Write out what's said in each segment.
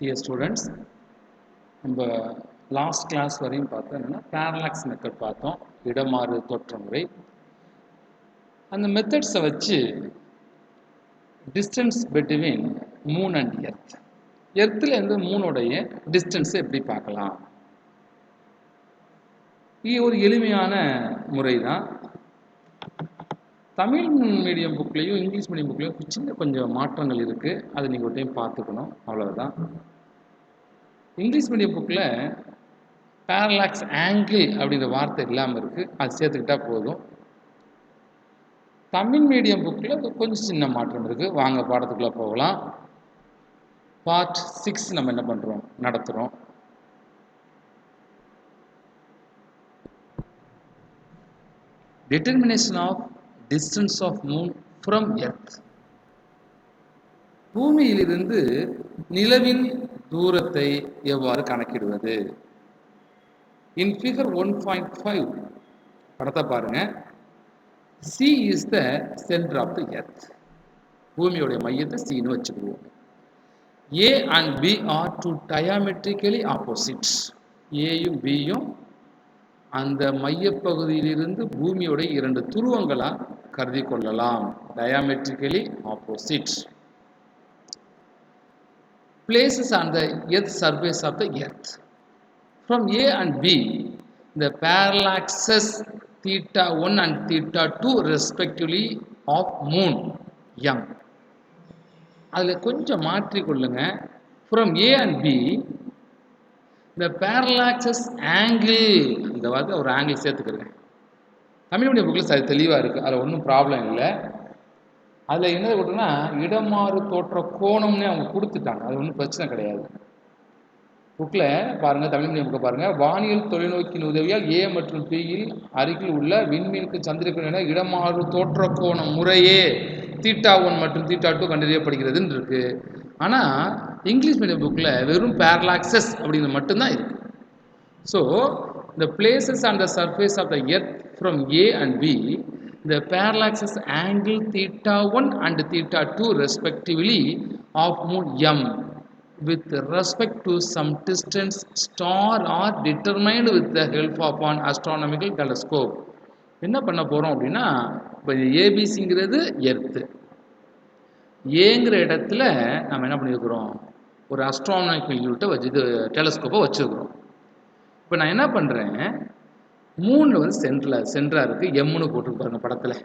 Dear students, நம்ம last class வரையும் பார்த்தோம் என்னன்னா பேரலாக்ஸ் மெத்தட் பார்த்தோம், இடமாறு தோற்ற முறை. அந்த மெத்தட்ஸை வச்சு distance between moon and earth, எர்த்தில் இருந்து மூனோடைய டிஸ்டன்ஸை எப்படி பார்க்கலாம். இது ஒரு எளிமையான முறை தான். தமிழ் மீடியம் புக்லேயும் இங்கிலீஷ் மீடியம் புக்லேயும் சின்ன கொஞ்சம் மாற்றங்கள் இருக்குது, அதை நீங்கள் ஒரு டைம் பார்த்துக்கணும், அவ்வளோதான். இங்கிலீஷ் மீடியம் புக்கில் பேரலாக்ஸ் ஆங்கிள் அப்படிங்கிற வார்த்தை இல்லாமல் இருக்குது, அது சேர்த்துக்கிட்டா போதும். தமிழ் மீடியம் புக்கில் கொஞ்சம் சின்ன மாற்றம் இருக்குது. வாங்க பாடத்துக்குள்ளே போகலாம். பார்ட் 6 நம்ம என்ன பண்ணுறோம், நடத்துகிறோம். Determination of distance of moon from earth. பூமியிலிருந்து நிலவின் தூரத்தை எவ்வாறு கணக்கிடுவது. இன் ஃபிகர் 1.5 படத்தை பாருங்க. C is the center of the earth. பூமியோட மையத்தை Cன்னு வச்சுக்குவோம். A and B are two diametrically opposites. Aயும் Bயும் அந்த மையப்பகுதியிலிருந்து பூமியோட இரண்டு துருவங்களா கருதி கொள்ளலாம். diametrically opposite places on the earth surface of the earth. From A and B, the parallaxes theta 1 and theta 2 respectively of moon M. அதில் கொஞ்சம் மாற்றிக்கொள்ளுங்க. From A and B, the parallaxes angle, இந்த வார்த்தை ஒரு ஆங்கிள் சேர்த்துக்கிறேன். Tamil medium புக்கில் அது தெளிவாக இருக்குது, அதில் ஒன்றும் ப்ராப்ளம் இல்லை. அதில் என்ன கொடுத்தோன்னா இடமாறு தோற்ற கோணம்னு அவங்க கொடுத்துட்டாங்க, அது ஒன்றும் பிரச்சனை கிடையாது. புக்கில் பாருங்கள், தமிழ் மீடியம் புக்கை பாருங்கள். வானியல் தொலைநோக்கின் உதவியால் A மற்றும் Bயில் அருகில் உள்ள விண்மீனுக்கு சந்திரக்கிழமை இடமாறு தோற்ற கோணம் முறையே தீட்டா 1 மற்றும் தீட்டா 2 கண்டறியப்படுகிறதுன்னு இருக்கு. ஆனால் இங்கிலீஷ் மீடியம் புக்கில் வெறும் பேரலாக்சஸ் அப்படிங்கிறது மட்டும்தான் இருக்கு. So the places on the surface of the earth from A and B, the parallaxes angle theta 1 and theta 2 respectively of moon M with respect to some distance star are determined with the help of an astronomical telescope. என்ன பண்ண போகிறோம் அப்படின்னா, இப்போ ஏபிசிங்கிறது earth, ஏங்கிற இடத்துல நம்ம என்ன பண்ணியிருக்கிறோம், ஒரு அஸ்ட்ரானமிக்கல் யூனிட்டை வச்சு இது டெலஸ்கோப்பை வச்சுருக்கிறோம். இப்போ நான் என்ன பண்ணுறேன், மூணில் வந்து சென்டராக இருக்குது, எம்னு போட்டுருப்பாருங்க படத்தில்.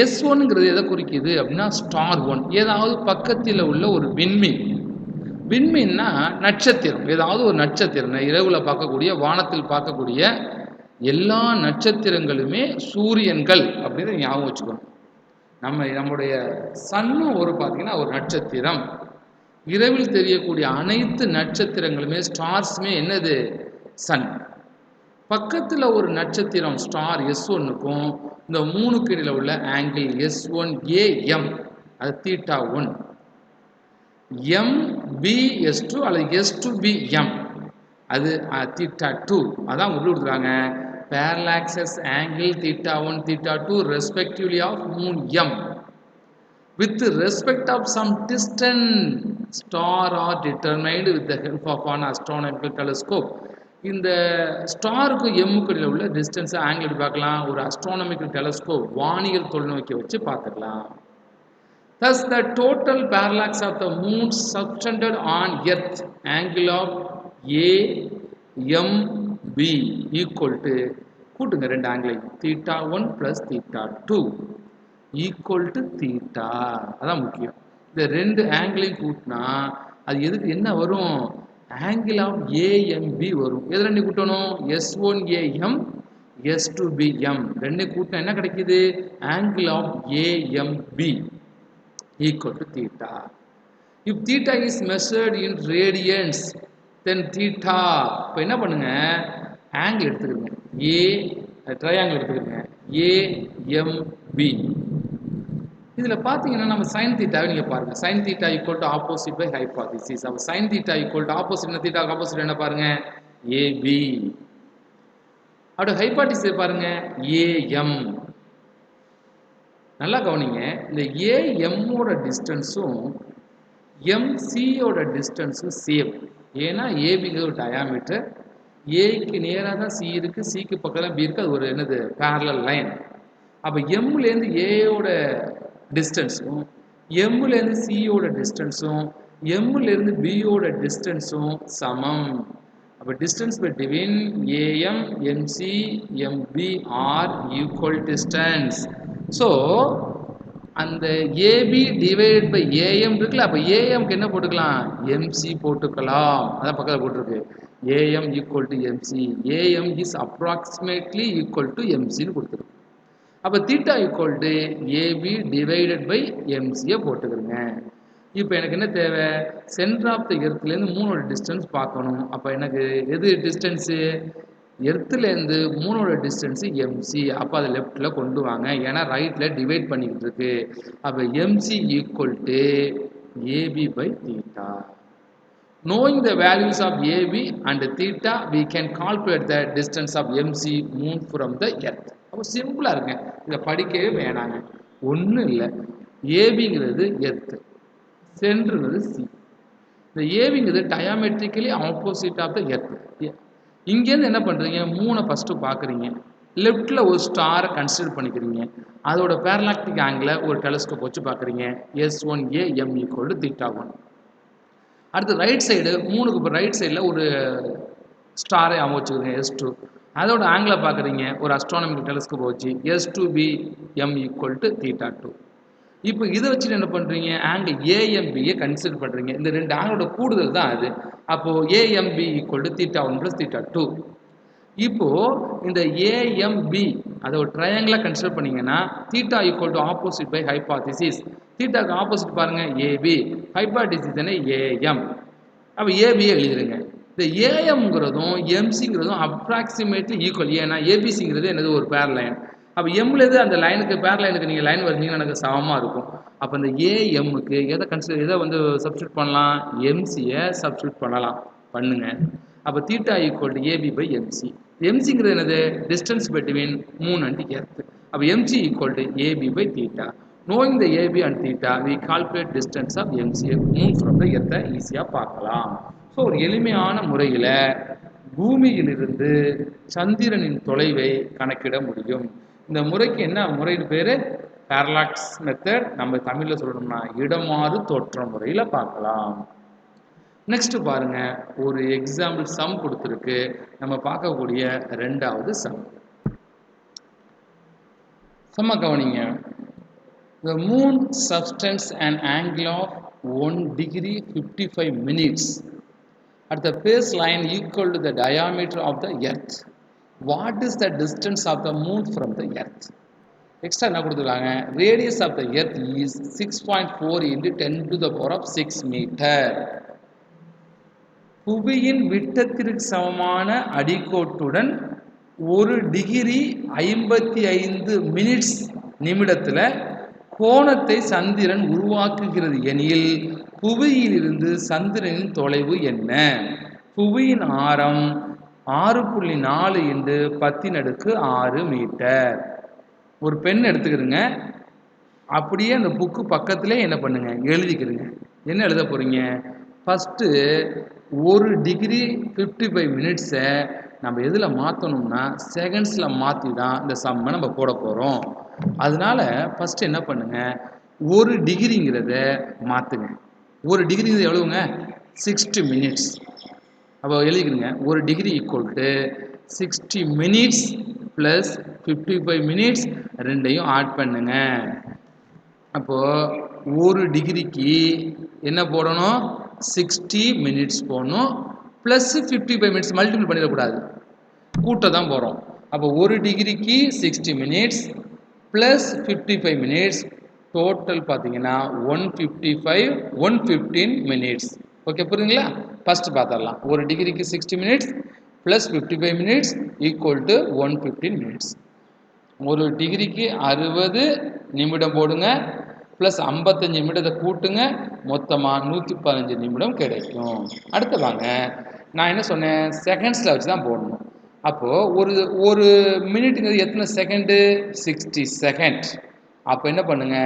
S1ங்கிறது எதை குறிக்குது அப்படின்னா ஸ்டார் 1, ஏதாவது பக்கத்தில் உள்ள ஒரு விண்மீன். விண்மீன்னா நட்சத்திரம், ஏதாவது ஒரு நட்சத்திரம். இரவில் பார்க்கக்கூடிய, வானத்தில் பார்க்கக்கூடிய எல்லா நட்சத்திரங்களுமே சூரியன்கள் அப்படின்னு ஞாபகம் வச்சுக்கணும். நம்முடைய சன்னும் ஒரு பார்த்தீங்கன்னா ஒரு நட்சத்திரம். இரவில் தெரியக்கூடிய அனைத்து நட்சத்திரங்களுமே ஸ்டார்ஸுமே என்னது, சன். பக்கத்தில் ஒரு நட்சத்திரம் ஸ்டார் S1க்கும் இந்த மூணுக்கு இடையில் உள்ள ஆங்கிள் S1AM, அது தீட்டா 1. MBS2 அல்லது S2BM, அது தீட்டா 2. அதான் உள்ள கொடுத்துருக்காங்க. parallaxes angle theta 1 theta 2 respectively of moon M with respect of some distant star are determined with the help of an astronomical telescope. இந்த ஸ்டாருக்கு எம்முக்கு இடையில் உள்ள டிஸ்டன்ஸ் ஆங்கிள் பார்க்கலாம், ஒரு அஸ்ட்ரானமிக்கல் டெலஸ்கோப் வானியல் தொலைநோக்கி வச்சு பார்த்துக்கலாம். Thus the total parallax of the moon subtended on earth angle of AMB equal to, கூட்டுங்க ரெண்டு ஆங்கிளையும், theta 1 plus theta 2 equal to theta. அதான் முக்கியம். இந்த ரெண்டு ஆங்கிளையும் கூட்டினா அது எதுக்கு என்ன வரும், ஆங்கிள் ஆஃப் AMB வரும். எது ரெண்டு கூட்டணும், S1AM S2BM ரெண்டு கூட்டினா என்ன கிடைக்குது, angle of AMB equal to theta. If theta is measured in radians, then theta, இப்போ என்ன பண்ணுங்க, ஆங்கிள் எடுத்துக்கிறீங்க, ட்ரையாங்கிள் எடுத்துக்கிறீங்க AMB. இதில் பார்த்தீங்கன்னா நம்ம சைன் தீட்டாவை நீங்கள் பாருங்கள். Sine theta equal to opposite by hypothesis. அப்போ sine theta equal to opposite, தீட்டாவுக்கு ஆப்போசிட் என்ன பாருங்கள், AB. அப்படி ஹைபாதிசிஸ் பாருங்கள் AM. நல்லா கவனிங்க, இந்த AM ஓட டிஸ்டன்ஸும் எம்சியோட டிஸ்டன்ஸும் சேம். ஏன்னா ஏபிங்கிறது ஒரு டயாமீட்டர். ஏக்கு நேராக தான் சி இருக்குது, சிக்கு பக்கத்தில் பி இருக்குது. அது ஒரு என்னது பேரலல் லைன். அப்போ எம்லேருந்து ஏயோட டிஸ்டன்ஸும் எம்லேருந்து சியோட டிஸ்டன்ஸும் எம்லேருந்து பியோட டிஸ்டன்ஸும் சமம். அப்போ distance between AM MC MB are equal distance. So அந்த ஏபி டிவைடட் பை ஏஎம் இருக்குல்ல, அப்போ ஏஎம்க்கு என்ன போட்டுக்கலாம், எம்சி போட்டுக்கலாம். அதான் பக்கத்தில் போட்டிருக்கு AM equal to MC. AM is approximately equal to எம்சின்னு கொடுத்துருக்கு. அப்போ theta equal to AB divided by எம்சியை போட்டுக்கிறேங்க. இப்போ எனக்கு என்ன தேவை, சென்டர் ஆஃப் த எர்த்லேருந்து மூணோட டிஸ்டன்ஸ் பார்க்கணும். அப்போ எனக்கு எது டிஸ்டன்ஸு, எர்த்துலேருந்து மூணோட டிஸ்டன்ஸு எம்சி. அப்போ அதை லெஃப்டில் கொண்டு வாங்க, ஏன்னா ரைட்டில் டிவைட் பண்ணிக்கிட்டு இருக்கு. அப்போ MC equal to AB by theta. Knowing the values of AB and theta, we can calculate the distance of MC moon from the earth. அப்போ சிம்பிளாக இருக்குங்க, இதை படிக்கவே வேணாங்க. ஒன்றும் இல்லை, ஏபிங்கிறது எர்த்து, சென்டருங்கிறது சி. இந்த ஏபிங்கிறது diametrically opposite of the earth. இங்கேருந்து என்ன பண்ணுறீங்க, மூணை ஃபஸ்ட்டு பார்க்குறீங்க. லெஃப்டில் ஒரு ஸ்டாரை கன்சிடர் பண்ணிக்கிறீங்க. அதோட பேரலாக்டிக் ஆங்கிளை ஒரு டெலஸ்கோப் வச்சு பார்க்குறீங்க. S1A M equal to theta 1. அடுத்து ரைட் சைடு, மூணுக்கு இப்போ ரைட் சைடில் ஒரு ஸ்டாரை அமைச்சுக்கிறீங்க S2. அதோட ஆங்கிளை பார்க்குறீங்க ஒரு அஸ்ட்ரானமிக்கல் டெலஸ்கோப் வச்சு S2B M equal to theta 2. இப்போ இதை வச்சுட்டு என்ன பண்ணுறீங்க, ஆங்கிள் ஏஎம்பியை கன்சிடர் பண்ணுறீங்க. இந்த ரெண்டு ஆங்கிளோட கூடுதல் தான் அது. அப்போது AMB equal to theta 1 plus theta 2. இப்போது இந்த ஏஎம்பி அதை ஒரு ட்ரையாங்கிளாக கன்சிடர் பண்ணிங்கன்னா theta equal to opposite by hypothesis. தீட்டாக்கு ஆப்போசிட் பாருங்கள் ஏபி, ஹைபாத்திசிஸ் தானே ஏஎம். அப்போ ஏபியை எழுதிடுங்க. இந்த ஏஎம்ங்கிறதும் எம்சிங்கிறதும் அப்ராக்சிமேட்லி ஈக்குவல். ஏன்னா ஏபிசிங்கிறது என்னது ஒரு பேர் லைன். அப்போ எம்லேருந்து அந்த லைனுக்கு பேர் லைனுக்கு நீங்கள் லைன் வரைஞ்சிங்கன்னா எனக்கு சமமாக இருக்கும். அப்போ இந்த ஏஎம்முக்கு எதை வந்து சப்ஸ்டியூட் பண்ணலாம், எம்சியை சப்ஸ்டியூட் பண்ணுங்க. அப்போ theta equal to AB by MC. எம்சிங்கிறது என்னது, distance between moon and earth. அப்போ MC equal to AB by theta. Knowing the AB and theta, we calculate distance of MC moon from the earth. ஈஸியாக பார்க்கலாம். So ஒரு எளிமையான முறையில் பூமியிலிருந்து சந்திரனின் தொலைவை கணக்கிட முடியும். இந்த முறைக்கு என்ன முறைன்னு பேர், பேரலாக்ஸ் மெத்தட். நம்ம தமிழில் சொல்லணும்னா இடமாறு தோற்ற முறையில் பார்க்கலாம். நெக்ஸ்ட் பாருங்க, ஒரு எக்ஸாம்பிள் சம் கொடுத்துருக்கு. நம்ம பார்க்கக்கூடிய ரெண்டாவது சம். சம்ம கவனிங்க. The moon subtends an angle of 1 degree 55 minutes at the base line equal to the diameter of the earth. What is the distance of the moon from the earth? Extra என்ன கொடுத்துருக்காங்க, radius of the earth is 6.4 into 10 to the power of 6 meter. புவியின் விட்டத்திற்கு சமமான அடிக்கோட்டுடன் 1 degree 55 minutes நிமிடத்தில் கோணத்தை சந்திரன் உருவாக்குகிறது எனில் புவியிலிருந்து சந்திரனின் தொலைவு என்ன? புவியின் ஆரம் 6.4 into 10⁶ மீட்டர். ஒரு பென் எடுத்துக்கிறீங்க, அப்படியே அந்த புக்கு பக்கத்திலே என்ன பண்ணுங்க, எழுதிக்கிறீங்க. என்ன எழுத போறீங்க, ஃபஸ்ட்டு 1 டிகிரி 55 மினிட்ஸை நம்ம எதில் மாற்றணும்னா செகண்ட்ஸில் மாற்றி தான் இந்த சம்மை நம்ம போட போகிறோம். அதனால ஃபஸ்ட்டு என்ன பண்ணுங்க, 1 டிகிரிங்கிறத மாற்றுங்க. 1 டிகிரிங்கிறது எவ்வளவுங்க, 60 மினிட்ஸ். அப்போ எழுதிக்கிறீங்க 1 degree equal to 60 minutes plus 55 minutes, ரெண்டையும் ஆட் பண்ணுங்க. அப்போது 1 டிகிரிக்கு என்ன போடணும், 60 மினிட்ஸ் போடணும், ப்ளஸ் 55 மினிட்ஸ். மல்டிபிள் பண்ணிடக்கூடாது, கூட்ட தான் போகிறோம். அப்போ 1 டிகிரிக்கு 60 மினிட்ஸ் ப்ளஸ் 55 மினிட்ஸ், டோட்டல் பார்த்தீங்கன்னா 115 மினிட்ஸ். ஓகே, புரியுதுங்களா? ஃபஸ்ட்டு பார்த்துடலாம். 1 டிகிரிக்கு 60 minutes plus 55 minutes equal to 115 minutes. 1 டிகிரிக்கு 60 நிமிடம் போடுங்க, ப்ளஸ் 55 நிமிடத்தை கூட்டுங்க, மொத்தமாக 115 நிமிடம் கிடைக்கும். அடுத்து வாங்க, நான் என்ன சொன்னேன், செகண்ட்ஸில் வச்சு தான் போடணும். அப்போது ஒரு மினிட்டுங்கிறது எத்தனை செகண்டு, 60 செகண்ட். அப்போ என்ன பண்ணுங்க,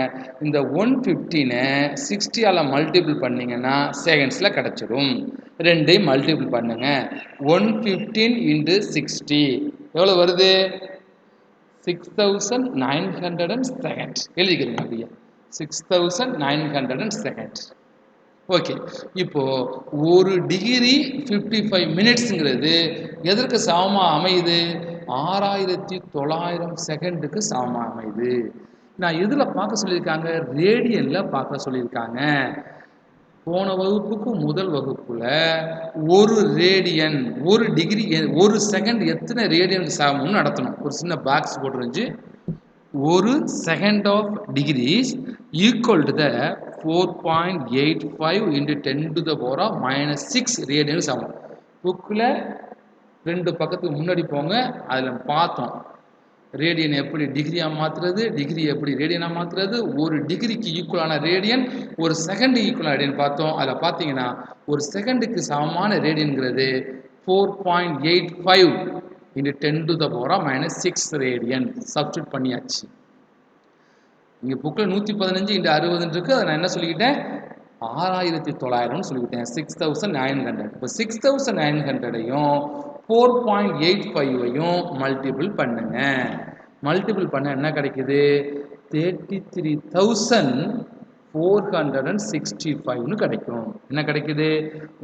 இந்த 115 60ஆல் மல்டிபிள் பண்ணீங்கன்னா செகண்ட்ஸில் கிடச்சிடும். ரெண்டையும் மல்டிபிள் பண்ணுங்க. 115 இன்ட்டு 60 எவ்வளோ வருது? 6900 செகண்ட் எழுதிக்கிறீங்க. அப்படியே 6900 செகண்ட். ஓகே, இப்போ ஒரு டிகிரி 55 மினிட்ஸுங்கிறது எதற்கு சமமாக அமையுது? 6900 செகண்டுக்கு சமமாக அமையுது. நான் எதில் பார்க்க சொல்லியிருக்காங்க? ரேடியனில் பார்க்க சொல்லியிருக்காங்க. போன வகுப்புக்கு முதல் வகுப்புல ஒரு ரேடியன், ஒரு டிகிரி, ஒரு செகண்ட் எத்தனை ரேடியனுக்கு சமம்னு நடத்தணும். ஒரு சின்ன பாக்ஸ் போட்டுருந்துச்சு. ஒரு second of degrees equal to the 4.85 into 10⁻⁻6 ரேடியனுக்கு சமம். புக்கில் 2 பக்கத்துக்கு முன்னாடி போங்க, அதில் பார்த்தோம் ரேடியன் எப்படி டிகிரியாக மாற்றுறது, டிகிரி எப்படி ரேடியனாக மாற்றுறது, ஒரு டிகிரிக்கு ஈக்குவலான ரேடியன், ஒரு செகண்டுக்கு ஈக்குவலான ரேடியன் பார்த்தோம். அதில் பார்த்தீங்கன்னா ஒரு செகண்டுக்கு சமமான ரேடியன்கிறது 4.85 இன்ட்டு 10⁻⁻6 ரேடியன். சப்ஸ்டியூட் பண்ணியாச்சு. இங்கே புக்கில் 115 இன்ட்டு 60 இருக்குது. அதை நான் என்ன சொல்லிக்கிட்டேன்? 6900 சொல்லிக்கிட்டேன். 6900. இப்போ 6900ஐயும் 4.85ஐயும் மல்டிபிள் பண்ணுங்க. மல்டிபிள் பண்ண என்ன கிடைக்குது? 33,465 கிடைக்கும். என்ன கிடைக்குது?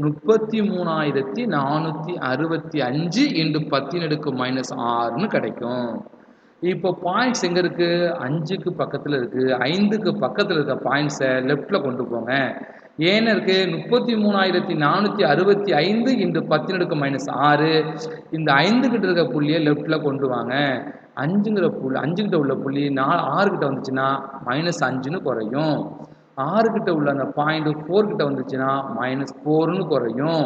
33,465 இன்ட்டு 10⁻⁻6 கிடைக்கும். இப்போ பாயிண்ட்ஸ் எங்கே இருக்குது? 5க்கு பக்கத்தில் இருக்குது. 5க்கு பக்கத்தில் இருக்க பாயிண்ட்ஸை லெஃப்டில் கொண்டு போங்க. ஏன்னு இருக்குது? 33,465 இன்ட்டு 10⁻⁻6. இந்த 5 கிட்ட இருக்க புள்ளியை லெஃப்டில் கொண்டு வாங்க. 5ங்கிற புள்ளி, 5 கிட்ட உள்ள புள்ளி 6 கிட்ட வந்துச்சுன்னா -5ன்னு குறையும். 6 கிட்ட உள்ள அந்த பாயிண்ட் 4 கிட்ட வந்துச்சுன்னா -4ன்னு குறையும்.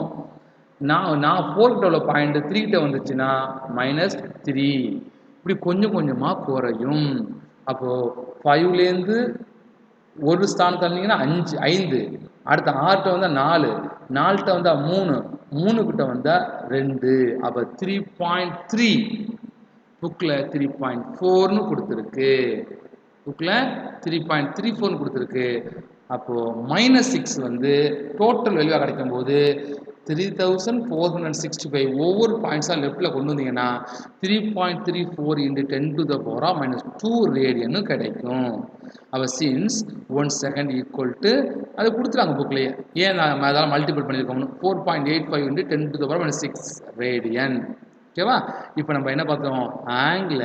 நான் 4 கிட்ட உள்ள பாயிண்ட் 3 கிட்ட வந்துச்சுன்னா -3. இப்படி கொஞ்சம் கொஞ்சமாக குறையும். அப்போது 5லேருந்து ஒரு ஸ்தானம் தள்ளிங்கன்னா 5, அடுத்த 6கிட்ட வந்தால் 4, 4கிட்ட வந்தால் 3, 3 கிட்ட வந்தால் 2. அப்போ 3.3. புக்கில் 3.4ன்னு கொடுத்துருக்கு. புக்கில் 3.34ன்னு கொடுத்துருக்கு. அப்போது -6 வந்து டோட்டல் வேல்யூவாக கிடைக்கும் போது 3465 ஒவ்வொரு பாயிண்ட்ஸாக லெஃப்டில் கொண்டு வந்தீங்கன்னா 3.34 இன்ட்டு 10⁻⁻2 ரேடியன்னு கிடைக்கும். அப்போ சின்ஸ் 1 செகண்ட் ஈக்குவல் டு அது கொடுத்துருவாங்க புக்லேயே. ஏன் நான் அதெல்லாம் மல்டிபிள் பண்ணியிருக்கோம்னு 4.85 இன்ட்டு 10⁻⁻6 ரேடியன். ஓகேவா? இப்போ நம்ம என்ன பார்த்தோம்? ஆங்கிள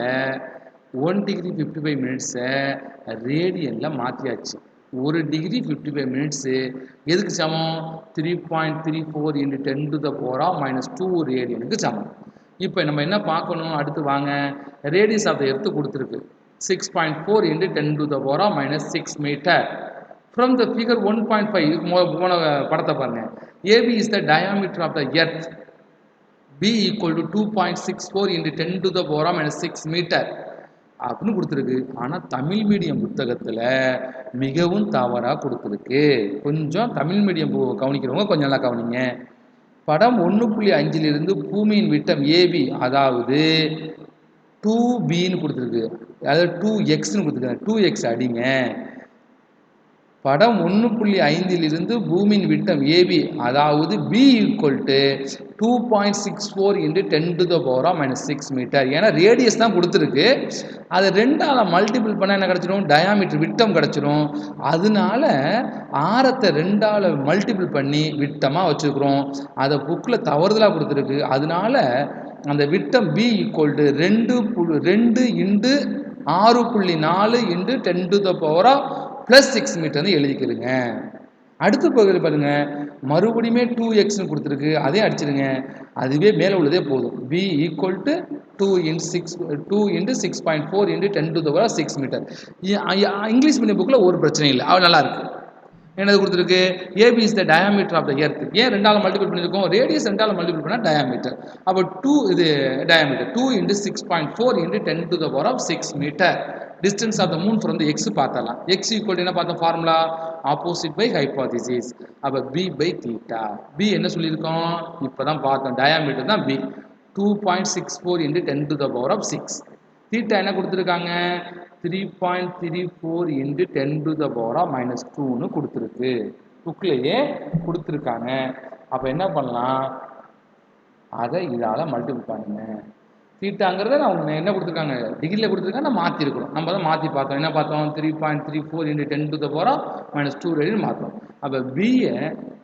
1 டிகிரி 55 மினிட்ஸை ரேடியனில் மாற்றியாச்சு. ஒரு டிகிரி 55 மினிட்ஸு எதுக்கு சமம்? 3.34 இன்ட்டு 10⁻⁻2 ரேடியனுக்கு சமம். இப்போ நம்ம என்ன பார்க்கணும்? அடுத்து வாங்க, ரேடியஸ் ஆஃப் த எர்த்து கொடுத்துருக்கு 6.4 into 10⁻⁻6 metre. From the figure 1.5 போன படத்தை பாருங்க. AB is the diameter of the earth. B equal to 2.64 into 10⁻⁻6 metre அப்படின்னு கொடுத்துருக்கு. ஆனால் தமிழ் மீடியம் புத்தகத்தில் மிகவும் தவறாக கொடுத்துருக்கு. கொஞ்சம் தமிழ் மீடியம் கவனிக்கிறவங்க கொஞ்சம் நல்லா கவனிங்க. படம் 1.5லிருந்து பூமியின் விட்டம் ஏபி, அதாவது 2Bன்னு கொடுத்துருக்கு. அதாவது 2Xன்னு கொடுத்துருக்காங்க. 2X அடிங்க. படம் 1.5லிருந்து பூமியின் விட்டம் ஏபி, அதாவது B equal to 2.64 into 10⁻⁻6 metre. ஏன்னா ரேடியஸ் தான் கொடுத்துருக்கு. அதை 2ஆல் மல்டிபிள் பண்ணால் என்ன கிடச்சிரும்? டயாமீட்டர், விட்டம் கிடச்சிரும். அதனால ஆரத்தை 2ஆல் மல்டிபிள் பண்ணி விட்டமாக வச்சுருக்குறோம். அதை புக்கில் தவறுதலாக கொடுத்துருக்கு. அதனால அந்த விட்டம் B equal to 2 into 6.4 into 10⁻+6 மீட்டர்னு எழுதிக்கிறதுங்க. அடுத்த பகுதியில் பாருங்க, மறுபடியுமே 2Xன்னு கொடுத்துருக்கு. அதே அடிச்சிருங்க. அதுவே மேலே உள்ளதே போதும். B equal to 2 into 6.4 into 10⁻6 metre. English medium புக்கில் ஒரு பிரச்சனை இல்லை, அது நல்லா இருக்கு. என்னது கொடுத்துருக்கு? AB is the diameter of the earth. ஏன் 2ஆல் மல்டிபிள் பண்ணியிருக்கோம்? ரேடியஸ் 2ஆல் மல்டிபிள் பண்ணால் டயாமீட்டர். அப்போ 2 இது diameter 2 into 6.4 into 10⁻6 metre. Distance of the moon from the X பார்த்தலாம். எக்ஸ் ஈக்குவல் என்ன பார்த்தோம்? Formula opposite by hypothesis. அப்போ பி பை தீட்டா. பி என்ன சொல்லியிருக்கோம்? இப்போ தான் பார்த்தோம். டயாமீட்டர் தான் பி. 2.64 இன்ட்டு 10⁻6. தீட்டா என்ன கொடுத்துருக்காங்க 3.34 into 10 to the power of minus 2ன்னு கொடுத்துருக்கு. புக்லேயே கொடுத்துருக்காங்க. அப்போ என்ன பண்ணலாம், அதை இதால் மல்டிபிள் பண்ணுங்க. தீட்டாங்கிறத அவங்க என்ன கொடுத்துருக்காங்க, டிகிரியில் கொடுத்துருக்காங்க, நான் மாற்றிருக்கிறோம். நம்ம தான் மாற்றி பார்த்தோம். என்ன பார்த்தோம், 3.34 into 10 to the power of minus 2 ரெடின்னு மாற்றோம். அப்போ பியை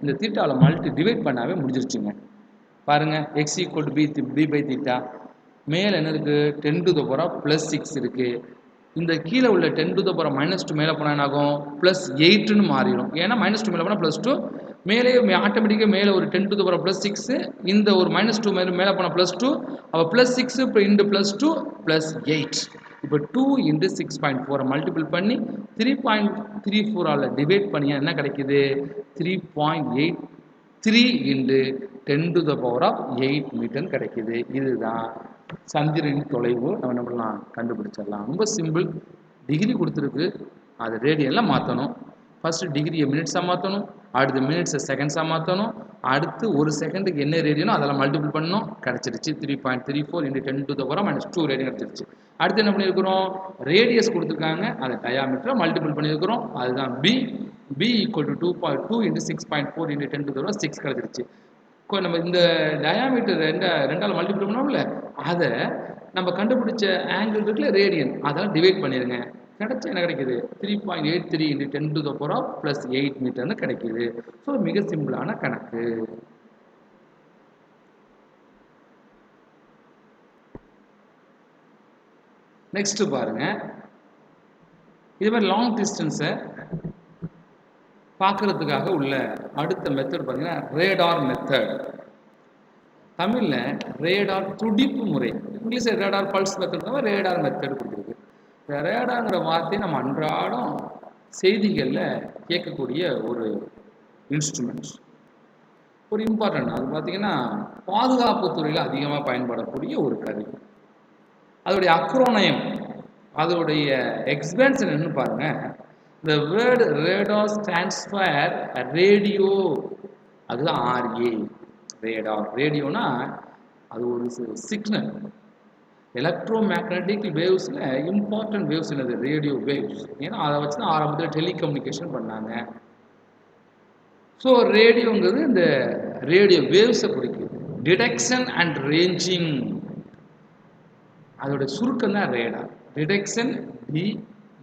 இந்த தீட்டாவில் டிவைட் பண்ணாவே முடிஞ்சிருச்சுங்க. பாருங்க, X equal to B by theta. மேலே என்ன இருக்குது, 10 to the power of plus 6 இருக்குது. இந்த கீழே உள்ள 10 to the power minus 2 மேலே போனால் என்ன ஆகும், ப்ளஸ் 8ன்னு மாறிடும். ஏன்னா மைனஸ் 2 மேலே போனால் ப்ளஸ் 2, மேலே ஆட்டோமேட்டிக்காக மேலே ஒரு 10 to the power plus 6, இந்த ஒரு மைனஸ் 2 மேலே போனால் ப்ளஸ் 2, அப்போ ப்ளஸ் 6 இப்போ இன்டு ப்ளஸ் 2 ப்ளஸ் 8. இப்போ 2 into 6.4 மல்டிபிள் பண்ணி 3.34 டிவைட் பண்ணி என்ன கிடைக்குது, 3.83 into 10 to the power of 8 metre கிடைக்குது. இதுதான் சந்திரனின் தொலைவு. நம்ம என்ன பண்ணலாம், கண்டுபிடிச்சிடலாம். ரொம்ப சிம்பிள். டிகிரி கொடுத்துருக்கு, அது ரேடியனில் மாற்றணும். ஃபர்ஸ்ட் டிகிரியை மினிட்ஸாக மாற்றணும், அடுத்து மினிட்ஸை செகண்ட்ஸாக மாற்றணும், அடுத்து ஒரு செகண்டுக்கு என்ன ரேடியனோ அதெல்லாம் மல்டிபிள் பண்ணணும். கிடச்சிருச்சு 3.34 into 10 to the power minus 2 radian கிடச்சிருச்சு. அடுத்து என்ன பண்ணியிருக்கிறோம், ரேடியஸ் கொடுத்துருக்காங்க, அதை டயாமீட்டரை மல்டிபிள் பண்ணியிருக்கிறோம். அதுதான் b equal to 2.2 into 6.4 into 10 to the power 6 கிடச்சிருச்சு. நம்ம இந்த டயாமீட்டர் ரெண்டால் மல்டிபிள் பண்ணோம்ல, அதை நம்ம கண்டுபிடிச்ச ஆங்கிள் இருக்குல்ல ரேடியன், அதெல்லாம் டிவைட் பண்ணிடுங்க. கிடைச்சா என்ன கிடைக்குது, 3.83 into 10 to the power plus 8 மீட்டர்னு கிடைக்குது. ஸோ மிக சிம்பிளான கணக்கு. நெக்ஸ்ட் பாருங்க, இது மாதிரி லாங் டிஸ்டன்ஸை பார்க்கறதுக்காக உள்ள அடுத்த மெத்தட் பார்த்தீங்கன்னா ரேடார் மெத்தட். தமிழில் ரேடார் துடிப்பு முறை, இங்கிலீஷில் radar pulse method, radar method கொடுத்துருக்கு. இந்த ரேடார்ங்கிற வார்த்தையை நம்ம அன்றாடம் செய்திகளில் கேட்கக்கூடிய ஒரு இன்ஸ்ட்ருமெண்ட்ஸ், ஒரு இம்பார்ட்டன்ட். அது பார்த்தீங்கன்னா பாதுகாப்பு துறையில் அதிகமாக பயன்படக்கூடிய ஒரு கருவி. அதோடைய அக்ரோனயம், அதோடைய எக்ஸ்பென்ஷன் என்னன்னு பாருங்க. The word radar stands for radio. அதுதான் RA, ரேடார். ரேடியோனா அது ஒரு சிக்னல். எலக்ட்ரோ மேக்னட்டிக் வேவ்ஸில் இம்பார்ட்டன்ட் வேவ்ஸ் என்னது, ரேடியோ வேவ்ஸ். ஏன்னா அதை வச்சு தான் ஆரம்பத்தில் டெலிகம்யூனிகேஷன் பண்ணாங்க. ஸோ ரேடியோங்கிறது இந்த ரேடியோ வேவ்ஸை குறிக்குது. டிடெக்ஷன் அண்ட் ரேஞ்சிங், அதோட சுருக்கம் தான் radar. Detection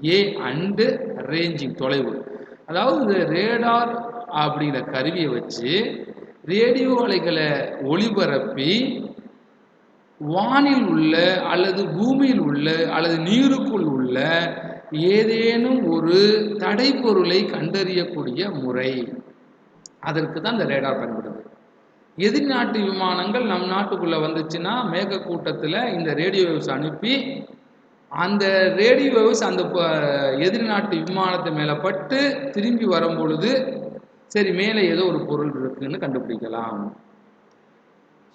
DA and ranging, தொலைவு. அதாவது இந்த ரேடார் அப்படிங்கிற கருவியை வச்சு ரேடியோ அலைகளை ஒளிபரப்பி வானில் உள்ள அல்லது பூமியில் உள்ள அல்லது நீருக்குள் உள்ள ஏதேனும் ஒரு தடை பொருளை கண்டறியக்கூடிய முறை. அதற்கு தான் இந்த ரேடார் பயன்படுது. எதிர்நாட்டு விமானங்கள் நம் நாட்டுக்குள்ள வந்துச்சுன்னா மேகக்கூட்டத்தில் இந்த ரேடியோ வேவ்ஸ் அனுப்பி, அந்த ரேடியோ வேவ்ஸ் அந்த எதிர்நாட்டு விமானத்தை மேலே பட்டு திரும்பி வரும் பொழுது சரி மேலே ஏதோ ஒரு பொருள் இருக்குன்னு கண்டுபிடிக்கலாம்.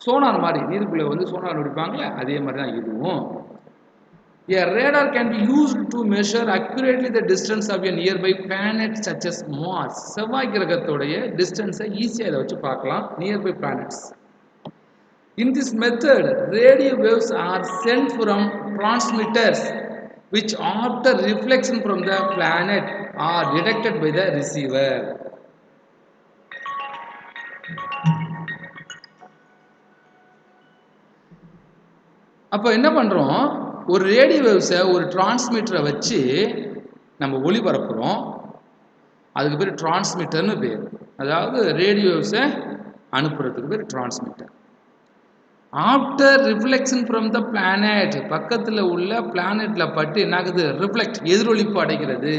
சோனார் மாதிரி நீருக்குள்ளே வந்து சோனார் பிடிப்பாங்களே, அதே மாதிரி தான் இதுவும். A radar can be used to measure accurately the distance of a nearby planet such as Mars. செவ்வாய் கிரகத்தோடைய டிஸ்டன்ஸை ஈஸியாக இதை வச்சு பார்க்கலாம், nearby planets. In this method, radio waves are sent from transmitters which after reflection from the planet are detected by the receiver. அப்போ என்ன பண்ணுறோம், ஒரு radio வேவ்ஸை ஒரு டிரான்ஸ்மிட்டரை வச்சு நம்ம ஒளிபரப்புகிறோம். அதுக்கு பேர் டிரான்ஸ்மிட்டர்னு பேர். அதாவது ரேடியோ வேவ்ஸை அனுப்புறதுக்கு பேர் transmitter. After reflection from the planet, பக்கத்தில் உள்ள பிளானெட்டில் பட்டு என்ன ஆகுது, ரிஃப்ளெக்ட், எதிரொலிப்பு அடைகிறது.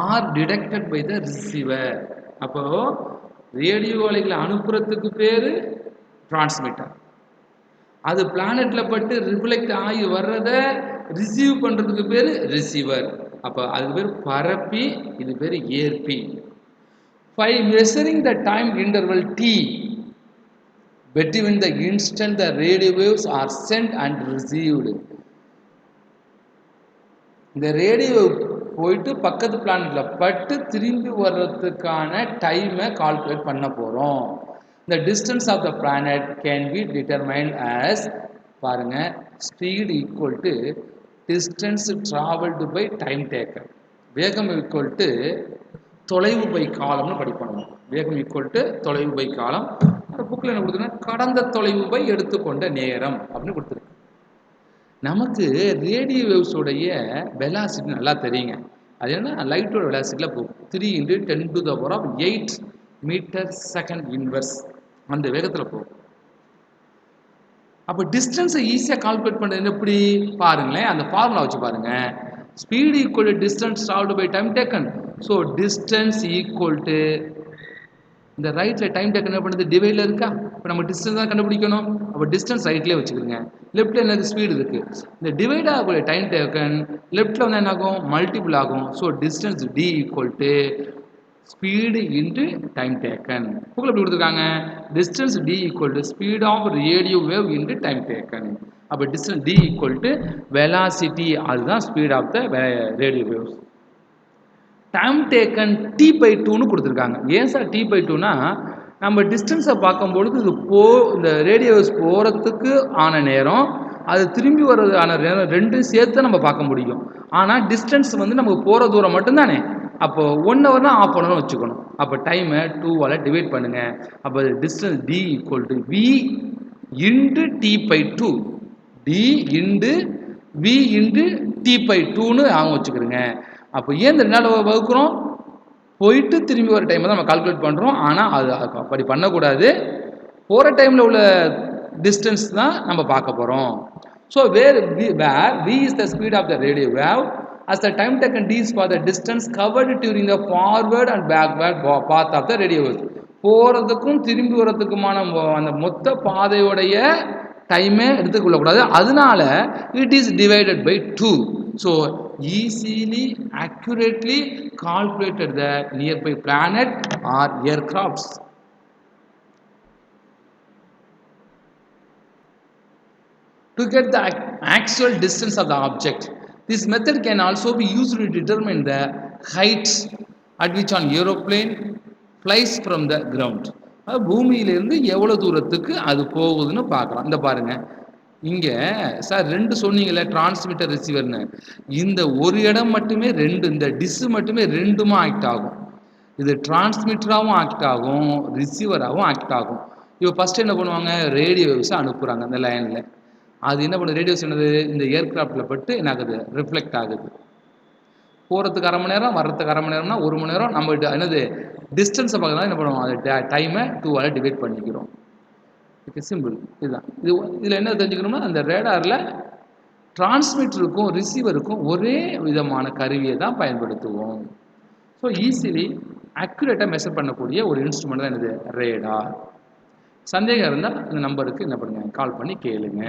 Are detected by the receiver. அப்போது ரேடியோ அலைகளை அனுப்புறதுக்கு பேர் டிரான்ஸ்மிட்டர். அது பிளானெட்டில் பட்டு ரிஃப்ளெக்ட் ஆகி வர்றதை ரிசீவ் பண்ணுறதுக்கு பேர் ரிசீவர். அப்போ அதுக்கு பேர் பரப்பி, இது பேர் ஏற்பி. By measuring the time interval T between the instant the radio waves are sent and received, இந்த ரேடியோ போயிட்டு பக்கத்து பிளானெட்டில் பட்டு திரும்பி வர்றதுக்கான டைமை கால்குலேட் பண்ண போகிறோம். The distance of the planet can be determined as, பாருங்க, speed equal to distance traveled by time taken. வேகம் equal to தொலைவு பை காலம்னு படிப்போம். வேகம் equal to தொலைவு பை காலம். அந்த புக்கில் என்ன கொடுத்துருக்காங்க, கடந்த தொலைவு பை எடுத்துக்கொண்ட நேரம் அப்படின்னு கொடுத்துருக்கு. நமக்கு ரேடியோ வேவ்ஸோடைய வெலாசிட்டி நல்லா தெரியுங்க. அது என்ன, லைட்டோட வெலாசிட்டியில் போகும் 3 × 10⁸ மீட்டர் செகண்ட் இன்வெர்ஸ் அந்த வேகத்தில் போகும். அப்போ டிஸ்டன்ஸை ஈஸியாக கால்குலேட் பண்ணுறது எப்படி பாருங்களேன், அந்த ஃபார்முலா வச்சு பாருங்க. Speed equal to distance travelled by time taken. So distance equal to இந்த ரைட்டில் டைம் டேக்கன் என்ன பண்ணுது, டிவைடில் இருக்கா. இப்போ நம்ம டிஸ்டன்ஸ் தான் கண்டுபிடிக்கணும். அப்போ டிஸ்டன்ஸ் ரைட்லேயே வச்சுக்கிறோங்க. லெஃப்ட்டில் என்னது, ஸ்பீடு இருக்குது. இந்த டிவைட் ஆகக்கூடிய டைம் டேக்கன் லெஃப்ட்டில் வந்து என்ன ஆகும், மல்டிபிள் ஆகும். So distance D equal to speed into time taken. புக்கில் எப்படி கொடுத்துருக்காங்க, distance D equal to speed of radio wave into time taken. அப்போ distance D equal to velocity, அதுதான் speed of the radio waves. Time taken T/2ன்னு கொடுத்துருக்காங்க. ஏன் sir T/2னா, நம்ம டிஸ்டன்ஸை பார்க்கும்பொழுது இது இந்த ரேடியோ வேவ்ஸ் போகிறதுக்கு ஆன நேரம், அது திரும்பி வர்றது ஆன நேரம், ரெண்டும் சேர்த்து நம்ம பார்க்க முடியும். ஆனால் டிஸ்டன்ஸ் வந்து நமக்கு போகிற தூரம் மட்டும்தானே. அப்போ 1 ஹவர்னா ½ ஹவர்னு வச்சுக்கணும். அப்போ டைமை 2ஆல் டிவைட் பண்ணுங்க. அப்போ distance D equal to V into T/2, D into V into T/2ன்னு அவங்க வச்சுக்கிறோங்க. அப்போ ஏன் இந்த 2 வகுக்கிறோம், போயிட்டு திரும்பி வர டைமை தான் நம்ம கால்குலேட் பண்ணுறோம். ஆனால் அது அப்படி பண்ணக்கூடாது. போகிற டைமில் உள்ள டிஸ்டன்ஸ் தான் நம்ம பார்க்க போகிறோம். So where v is the speed of the radio wave, as the time taken d is for the distance covered during the forward and backward path of the radio wave. போகிறதுக்கும் திரும்பி வரதுக்குமான அந்த மொத்த பாதையுடைய டைமே எடுத்துக்கொள்ளக்கூடாது. அதனால it is divided by 2. So easily accurately calculated the nearby planet or aircrafts. To get the actual distance of the object, this method can also be used to determine the height at which an aeroplane flies from the ground. பூமியிலிருந்து எவ்வளோ தூரத்துக்கு அது போகுதுன்னு பார்க்கலாம். இந்த பாருங்க, இங்கே sir 2 சொன்னீங்களே, டிரான்ஸ்மிட்டர் ரிசீவர்னு. இந்த ஒரு இடம் மட்டுமே 2, இந்த டிஸ் மட்டுமே 2மா ஆக்ட் ஆகும். இது டிரான்ஸ்மிட்டராகவும் ஆக்ட் ஆகும், ரிசீவராகவும் ஆக்ட் ஆகும். இப்போ ஃபஸ்ட்டு என்ன பண்ணுவாங்க, ரேடியோ வேவ்ஸை அனுப்புகிறாங்க அந்த லைனில். அது என்ன பண்ணுது, ரேடியோஸ் என்னது, இந்த ஏர்கிராஃப்டில் பட்டு என்ன ஆகுது, ரிஃப்ளெக்ட் ஆகுது. போகிறதுக்கு 1/2 மணி நேரம், வர்றதுக்கு 1/2 மணி நேரம்னா 1 மணி நேரம். நம்ம என்னது டிஸ்டன்ஸை பார்க்கறதுனால என்ன பண்ணுவோம், அது டைமை 2ஆல் டிவைட் பண்ணிக்கிறோம். Okay, simple. இதுதான் இதில் என்ன தெரிஞ்சுக்கணும்னா, அந்த ரேடாரில் டிரான்ஸ்மிட்டருக்கும் ரிசீவருக்கும் ஒரே விதமான கருவியை தான் பயன்படுத்துவோம். ஸோ ஈஸிலி அக்யூரேட்டாக மெஷர் பண்ணக்கூடிய ஒரு இன்ஸ்ட்ருமெண்ட் தான் என்னது, ரேடார். சந்தேகம் இருந்தால் இந்த நம்பருக்கு என்ன பண்ணுங்க, கால் பண்ணி கேளுங்க.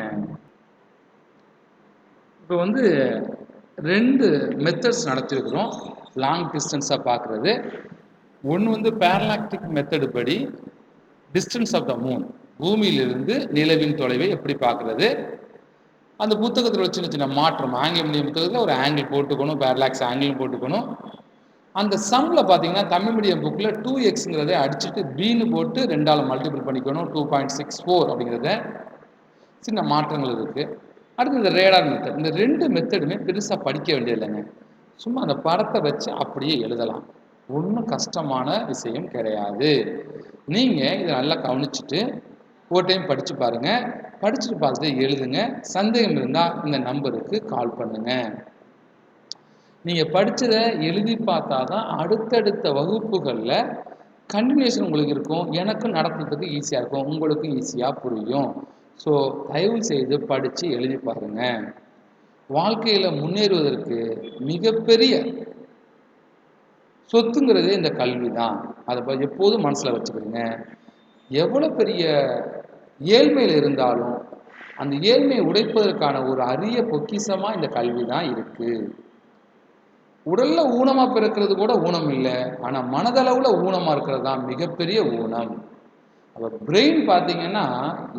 இப்போ வந்து 2 மெத்தட்ஸ் நடத்திருக்கிறோம் லாங் டிஸ்டன்ஸாக பார்க்குறது. ஒன்று வந்து பேரலாக்டிக் மெத்தடு படி டிஸ்டன்ஸ் ஆஃப் த மூன், பூமியிலிருந்து நிலவின் தொலைவை எப்படி பார்க்குறது. அந்த புத்தகத்தில் சின்ன சின்ன மாற்றம், ஆங்கில மீடியம் புத்தகத்தில் ஒரு ஆங்கிள் போட்டுக்கணும், பேரலாக்ஸ் ஆங்கிள் போட்டுக்கணும். அந்த சம்மில் பார்த்தீங்கன்னா தமிழ் மீடியம் புக்கில் 2xங்கிறத அடிச்சுட்டு பின்னு போட்டு 2ஆல் மல்டிபிள் பண்ணிக்கணும், 2.64 அப்படிங்கிறத. சின்ன மாற்றங்கள் இருக்குது. அடுத்து இந்த ரேடார் மெத்தட். இந்த 2 மெத்தடுமே பெருசாக படிக்க வேண்டியதில்லைங்க. சும்மா அந்த படத்தை வச்சு அப்படியே எழுதலாம். ஒன்றும் கஷ்டமான விஷயம் கிடையாது. நீங்கள் இதை நல்லா கவனிச்சுட்டு ஒரு டைம் படித்து பாருங்கள். படிச்சுட்டு பார்த்துட்டு எழுதுங்க. சந்தேகம் இருந்தால் இந்த நம்பருக்கு கால் பண்ணுங்கள். நீங்கள் படித்ததை எழுதி பார்த்தா தான் அடுத்தடுத்த வகுப்புகளில் கண்டினியூஷன் உங்களுக்கு இருக்கும். எனக்கும் நடத்துறதுக்கு ஈஸியாக இருக்கும், உங்களுக்கும் ஈஸியாக புரியும். ஸோ தயவு செய்து படித்து எழுதி பாருங்கள். வாழ்க்கையில் முன்னேறுவதற்கு மிகப்பெரிய சொத்துங்கிறதே இந்த கல்வி தான். அதை எப்போதும் மனசில் வச்சுக்கிறீங்க. எவ்வளோ பெரிய ஏழ்மையில் இருந்தாலும் அந்த ஏழ்மையை உடைப்பதற்கான ஒரு அரிய பொக்கிஷமாக இந்த கல்வி தான் இருக்குது. உடலில் ஊனமாக பிறக்கிறது கூட ஊனம் இல்லை, ஆனால் மனதளவில் ஊனமாக இருக்கிறது தான் மிகப்பெரிய ஊனம். அப்போ பிரெயின் பார்த்தீங்கன்னா,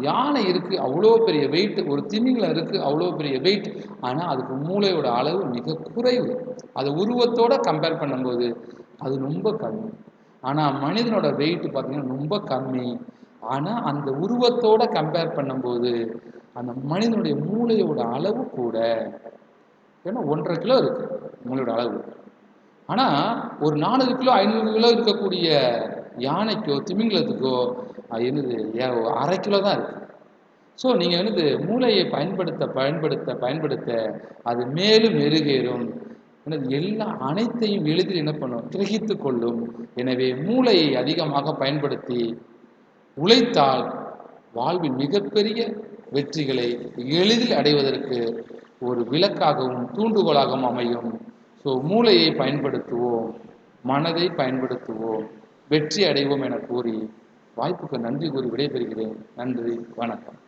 யானை இருக்குது அவ்வளோ பெரிய வெயிட், ஒரு திமிங்கலம் இருக்குது அவ்வளோ பெரிய வெயிட், ஆனால் அதுக்கு மூளையோட அளவு மிக குறைவு. அது உருவத்தோடு கம்பேர் பண்ணும்போது அது ரொம்ப கம்மி. ஆனால் மனிதனோட வெயிட் பார்த்தீங்கன்னா ரொம்ப கம்மி. ஆனால் அந்த உருவத்தோடு கம்பேர் பண்ணும்போது அந்த மனிதனுடைய மூளையோட அளவு கூட. ஏன்னா 1.5 கிலோ இருக்கு மூளையோட அளவு. ஆனால் ஒரு 400 கிலோ 500 கிலோ இருக்கக்கூடிய யானைக்கோ திமிங்கலத்துக்கோ என்னது 1/2 கிலோ தான் இருக்கு. ஸோ நீங்கள் என்னது மூளையை பயன்படுத்த அது மேலும் மெருகேறும். எனது எல்லா அனைத்தையும் எளிதில் என்ன பண்ணும், கிரகித்து கொள்ளும். எனவே மூளையை அதிகமாக பயன்படுத்தி உழைத்தால் வாழ்வில் மிகப்பெரிய வெற்றிகளை எளிதில் அடைவதற்கு ஒரு விளக்காகவும் தூண்டுகோலாகவும் அமையும். ஸோ மூளையை பயன்படுத்துவோம், மனதை பயன்படுத்துவோம், வெற்றி அடைவோம் என கூறி வாய்ப்புக்கு நன்றி கூறி விடைபெறுகிறேன். நன்றி, வணக்கம்.